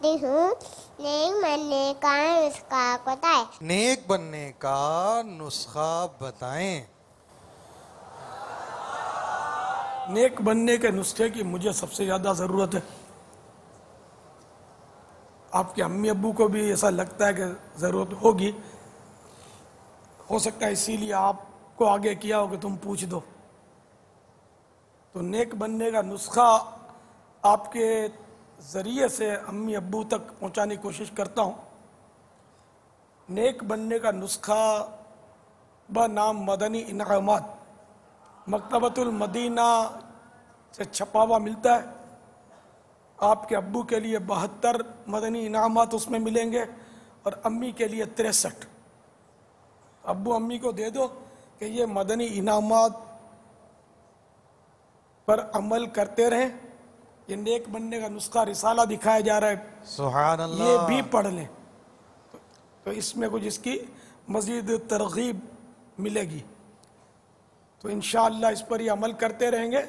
سمجھتی ہوں، نیک بننے کا نسخہ بتائیں۔ نیک بننے کا نسخہ بتائیں۔ نیک بننے کے نسخے کی مجھے سب سے زیادہ ضرورت ہے۔ آپ کے امی ابو کو بھی ایسا لگتا ہے کہ ضرورت ہوگی، ہو سکتا ہے اسی لیے آپ کو آگے کیا ہو کہ تم پوچھ دو۔ تو نیک بننے کا نسخہ آپ کے ذریعے سے امی ابو تک پہنچانے کی کوشش کرتا ہوں۔ نیک بننے کا نسخہ بنام مدنی انعامات مکتبۃ المدینہ سے چھپا ہوا ملتا ہے۔ آپ کے ابو کے لیے 72 مدنی انعامات اس میں ملیں گے اور امی کے لیے 63۔ ابو امی کو دے دو کہ یہ مدنی انعامات پر عمل کرتے رہیں۔ یہ نیک بننے کا نسخہ رسالہ دکھایا جا رہا ہے، سبحان اللہ۔ یہ بھی پڑھ لیں تو اس میں کچھ اس کی مزید ترغیب ملے گی۔ تو انشاءاللہ اس پر یہ عمل کرتے رہیں گے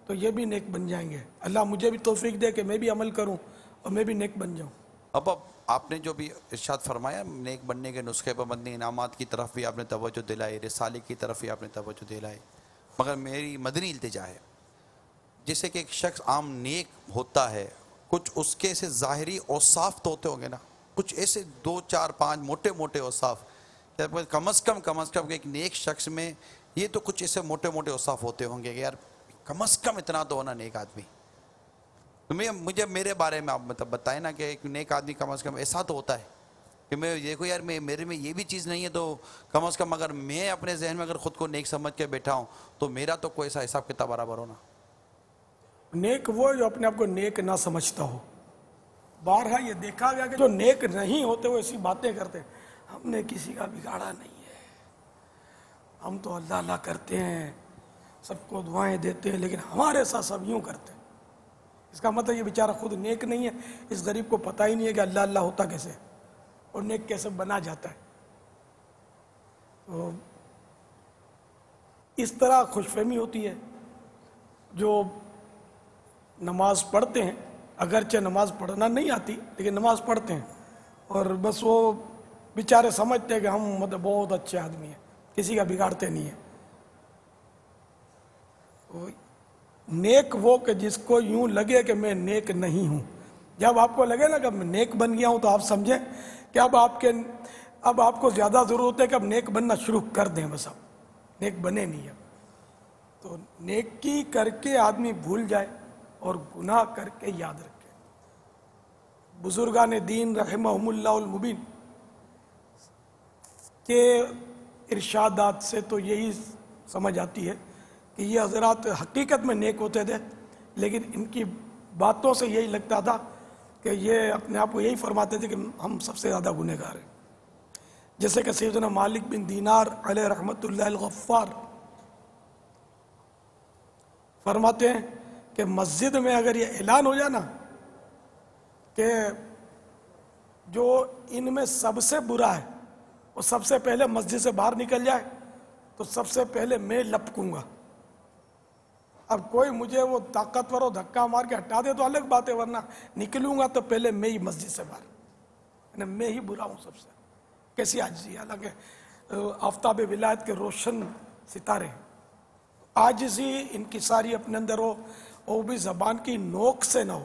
تو یہ بھی نیک بن جائیں گے۔ اللہ مجھے بھی توفیق دے کہ میں بھی عمل کروں اور میں بھی نیک بن جاؤں۔ اب آپ نے جو بھی ارشاد فرمایا نیک بننے کے نسخے پر مدنی انعامات کی طرف بھی آپ نے توجہ دلائی، رسالے کی طرف بھی آپ نے توجہ دلائی، مگر میری مدنی التجا ہے جیسے کہ ایک شخص عام نیک ہوتا ہے، کچھ اس کے ایسے ظاہری اوصاف تو ہوتے ہوں گے نا، کچھ ایسے 2 4 5 موٹے موٹے اوصاف، کم از کم ایک نیک شخص میں یہ تو کچھ ایسے موٹے موٹے اوصاف ہوتے ہوں گے کہ یار کم از کم اتنا تو ہونا نیک آدمی۔ تو مجھے میرے بارے میں آپ مطلب بتائیں نا کہ ایک نیک آدمی کم از کم ایسا تو ہوتا ہے کہ میں دیکھو یار میرے میں یہ بھی چیز نہیں ہے، تو کم از کم اگر میں اپنے ذہن میں اگر خود کو نیک سمجھ کے بیٹھا ہوں تو میرا تو کوئی ایسا حساب کتاب برابر ہونا۔ نیک وہ جو اپنے آپ کو نیک نہ سمجھتا ہو۔ بارہا یہ دیکھا گیا کہ جو نیک نہیں ہوتے وہ ایسی باتیں کرتے ہیں، ہم نے کسی کا بگاڑا نہیں ہے، ہم تو اللہ اللہ کرتے ہیں، سب کو دعائیں دیتے ہیں، لیکن ہمارے ساتھ سب یوں کرتے ہیں۔ اس کا مطلب یہ بیچارہ خود نیک نہیں ہے، اس غریب کو پتہ ہی نہیں ہے کہ اللہ اللہ ہوتا کیسے اور نیک کیسے بنا جاتا ہے۔ تو اس طرح خوش فہمی ہوتی ہے۔ جو نماز پڑھتے ہیں، اگرچہ نماز پڑھنا نہیں آتی لیکن نماز پڑھتے ہیں اور بس وہ بیچارے سمجھتے ہیں کہ ہم مطلب بہت اچھے آدمی ہیں، کسی کا بگاڑتے نہیں ہیں۔ نیک وہ کہ جس کو یوں لگے کہ میں نیک نہیں ہوں۔ جب آپ کو لگے نا کہ میں نیک بن گیا ہوں تو آپ سمجھیں کہ اب آپ کو زیادہ ضرورت ہے کہ اب نیک بننا شروع کر دیں، بس اب نیک بنے نہیں اب۔ تو نیکی کر کے آدمی بھول جائے اور گناہ کر کے یاد رکھے۔ بزرگان دین رحمہم اللہ المبین کے ارشادات سے تو یہی سمجھ آتی ہے کہ یہ حضرات حقیقت میں نیک ہوتے تھے، لیکن ان کی باتوں سے یہی لگتا تھا کہ یہ اپنے آپ کو یہی فرماتے تھے کہ ہم سب سے زیادہ گنہگار ہیں۔ جیسے کہ سیدنا مالک بن دینار علیہ رحمت اللہ الغفار فرماتے ہیں کہ مسجد میں اگر یہ اعلان ہو جائے نا کہ جو ان میں سب سے برا ہے وہ سب سے پہلے مسجد سے باہر نکل جائے تو سب سے پہلے میں لپکوں گا۔ اب کوئی مجھے وہ طاقتور و دھکا مار کے ہٹا دے تو الگ بات ہے، ورنہ نکلوں گا تو پہلے میں ہی مسجد سے باہر، یعنی میں ہی برا ہوں سب سے۔ کیسی عاجزی ہے، حالانکہ آفتاب ولایت کے روشن ستارے ہیں۔ عاجزی انکساری اپنے اندر ہو، وہ بھی زبان کی نوک سے نہ ہو،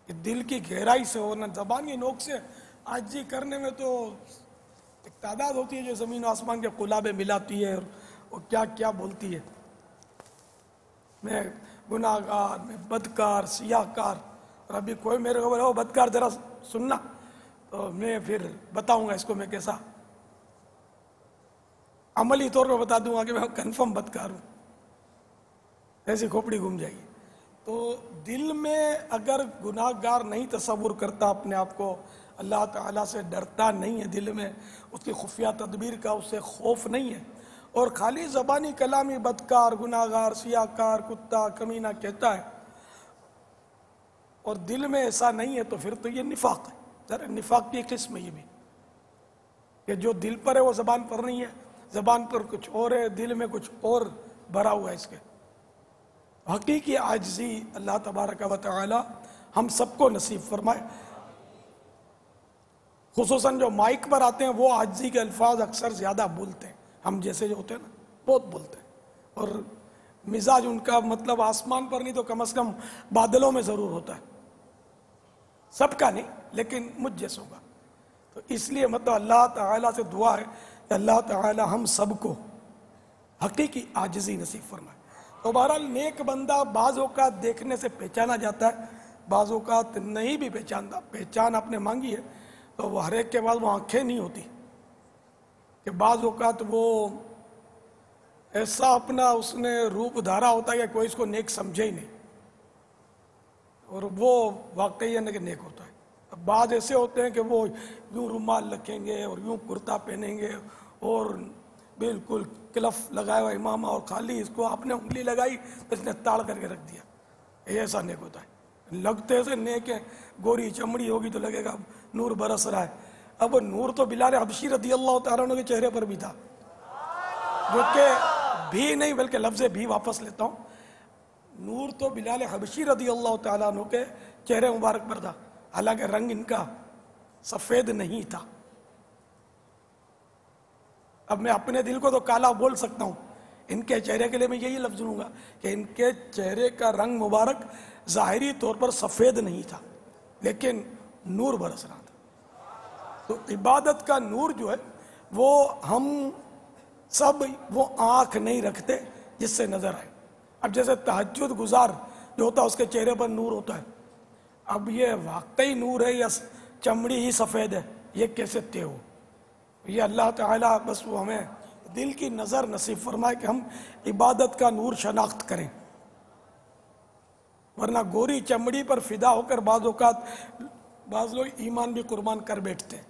کہ دل کی گہرائی سے ہو، نہ زبان کی نوک سے۔ عاجزی کرنے میں تو ایک تعداد ہوتی ہے جو زمین و آسمان کے قلابیں ملاتی ہے اور کیا کیا بولتی ہے، میں گناہ گار، میں بدکار، سیاہ کار، اور ابھی کوئی میرے کو بولے ہو بدکار ذرا سننا تو میں پھر بتاؤں گا اس کو میں کیسا، عملی طور پہ بتا دوں گا کہ میں کنفرم بدکار ہوں، ایسی کھوپڑی گھوم جائے گی۔ تو دل میں اگر گناہ گار نہیں تصور کرتا اپنے آپ کو، اللہ تعالیٰ سے ڈرتا نہیں ہے، دل میں اس کی خفیہ تدبیر کا اس سے خوف نہیں ہے، اور خالی زبانی کلامی بدکار، گناہ گار، سیاہ کار، کتا، کمینہ کہتا ہے اور دل میں ایسا نہیں ہے، تو پھر تو یہ نفاق ہے۔ ذرا نفاق کی ایک قسم ہے یہ بھی، کہ جو دل پر ہے وہ زبان پر نہیں ہے، زبان پر کچھ اور ہے، دل میں کچھ اور بھرا ہوا ہے اس کے۔ حقیقی عاجزی اللہ تبارک و تعالی ہم سب کو نصیب فرمائے. خصوصاً جو مائک پر آتے ہیں وہ عاجزی کے الفاظ اکثر زیادہ بولتے ہیں، ہم جیسے جو ہوتے ہیں نا بہت بولتے ہیں، اور مزاج ان کا مطلب آسمان پر نہیں تو کم از کم بادلوں میں ضرور ہوتا ہے، سب کا نہیں لیکن مجھ جیسوں کا. تو اس لیے مطلب اللہ تعالیٰ سے دعا ہے کہ اللہ تعالیٰ ہم سب کو حقیقی عاجزی نصیب فرمائے. تو بہرحال نیک بندہ بعض اوقات دیکھنے سے پہچانا جاتا ہے، بعض اوقات نہیں بھی پہچانتا. پہچان آپ نے مانگی ہے تو وہ ہر ایک کے بعد وہ آنکھیں نہیں ہوتی کہ بعض اوقات وہ ایسا اپنا اس نے روپ دھارا ہوتا ہے کہ کوئی اس کو نیک سمجھے ہی نہیں، اور وہ واقعی ہے کہ نیک ہوتا ہے. بعض ایسے ہوتے ہیں کہ وہ یوں رومال رکھیں گے اور یوں کرتا پہنیں گے اور بالکل کلف لگایا ہوا امامہ، اور خالی اس کو آپ نے انگلی لگائی تو اس نے تاڑ کر کے رکھ دیا. ایسا نیک ہوتا ہے. لگتے ایسے نیک ہیں، گوری چمڑی ہوگی تو لگے گا نور برس رہا ہے. اب وہ نور تو بلال حبشی رضی اللہ تعالیٰ عنہ کے چہرے پر بھی تھا، جو کہ بھی نہیں بلکہ لفظ بھی واپس لیتا ہوں، نور تو بلال حبشی رضی اللہ تعالیٰ عنہ کے چہرے مبارک پر تھا، حالانکہ رنگ ان کا سفید نہیں تھا. اب میں اپنے دل کو تو کالا بول سکتا ہوں، ان کے چہرے کے لیے میں یہی لفظ لوں گا کہ ان کے چہرے کا رنگ مبارک ظاہری طور پر سفید نہیں تھا لیکن نور برس رہا تھا. تو عبادت کا نور جو ہے وہ ہم سب وہ آنکھ نہیں رکھتے جس سے نظر آئے. اب جیسے تہجد گزار جو ہوتا ہے اس کے چہرے پر نور ہوتا ہے، اب یہ واقعی نور ہے یا چمڑی ہی سفید ہے یہ کیسے طے ہو؟ یہ اللہ تعالیٰ بس وہ ہمیں دل کی نظر نصیب فرمائے کہ ہم عبادت کا نور شناخت کریں، ورنہ گوری چمڑی پر فدا ہو کر بعض اوقات بعض لوگ ایمان بھی قربان کر بیٹھتے ہیں.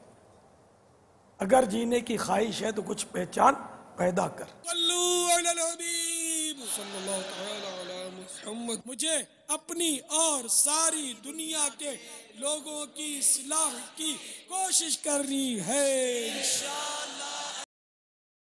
اگر جینے کی خواہش ہے تو کچھ پہچان پیدا کر. صلو علی الحبیب صلی اللہ تعالی علی محمد. مجھے اپنی اور ساری دنیا کے لوگوں کی اصلاح کی کوشش کرنی ہے انشاءاللہ.